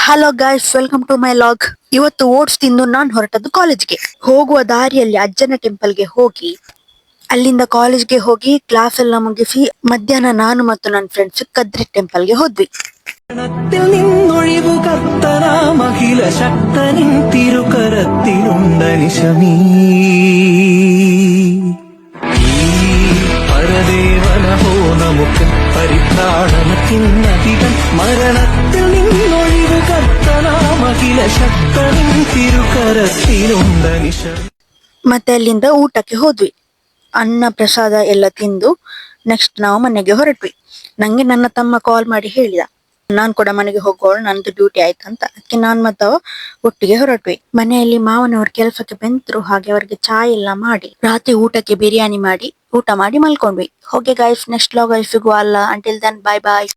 Hello guys, welcome to my vlog. ಇವತ್ತು oats ತಿಂದು ನಾನು ಹೊರಟದ್ದು ಕಾಲೇಜ್ಗೆ. ಹೋಗುವ ದಾರಿಯಲ್ಲಿ ಅಜ್ಜನ ಟೆಂಪಲ್ಗೆ ಹೋಗಿ ಅಲ್ಲಿಂದ ಕಾಲೇಜ್ಗೆ ಹೋಗಿ ಕ್ಲಾಸ್ ಎಲ್ಲ ಮುಗಿಸಿ ಮಧ್ಯಾಹ್ನ ನಾನು ಮತ್ತು ನನ್ನ ಫ್ರೆಂಡ್ಸ್ ಕದ್ರಿ ಟೆಂಪಲ್ಗೆ ಹೋದ್ವಿ. ನಿನ್ನೊಳಿವು ಕರ್ತನ ಮಹಿಳ ಶಕ್ತನಿನ್ ತಿರುಕರತ್ತಿರುಂಡ ನಿಶಮೀ പരദേവന ഹോ നമുക്ക് പരിത്രാണന കിന്നതികൻ മരണത്തിൽ നിന്നൊഴിവ് കർത്തനാമകില ശക്തനിൻ തിരുകരത്തിലുണ്ട നിശമീ. ಮತ್ತೆ ಅಲ್ಲಿಂದ ಊಟಕ್ಕೆ ಹೋದ್ವಿ. ಅನ್ನ ಪ್ರಸಾದ ಎಲ್ಲ ತಿಂದು ನೆಕ್ಸ್ಟ್ ನಾವು ಮನೆಗೆ ಹೊರಟ್ವಿ. ನಂಗೆ ನನ್ನ ತಮ್ಮ ಕಾಲ್ ಮಾಡಿ ಹೇಳಿದ, ನಾನ್ ಕೂಡ ಮನೆಗೆ ಹೋಗೋಳು, ನಂದು ಡ್ಯೂಟಿ ಆಯ್ತಂತ. ಅದಕ್ಕೆ ನಾನ್ ಮತ್ತು ಅವ ಒಟ್ಟಿಗೆ ಹೊರಟ್ವಿ. ಮನೆಯಲ್ಲಿ ಮಾವನವ್ರ ಕೆಲ್ಸಕ್ಕೆ ಬಂದ್ರು, ಹಾಗೆ ಅವ್ರಿಗೆ ಚಾಯ್ ಎಲ್ಲ ಮಾಡಿ ರಾತ್ರಿ ಊಟಕ್ಕೆ ಬಿರಿಯಾನಿ ಮಾಡಿ ಊಟ ಮಾಡಿ ಮಲ್ಕೊಂಡ್ವಿ. ಓಕೆ ಗೈಸ್, ನೆಕ್ಸ್ಟ್ ವ್ಲಾಗ್ ಅಲ್ಲಿ ಸಿಗುವ ಅಲ್ಲ. ಅಂಟಿಲ್ ದೆನ್, ಬಾಯ್ ಬಾಯ್.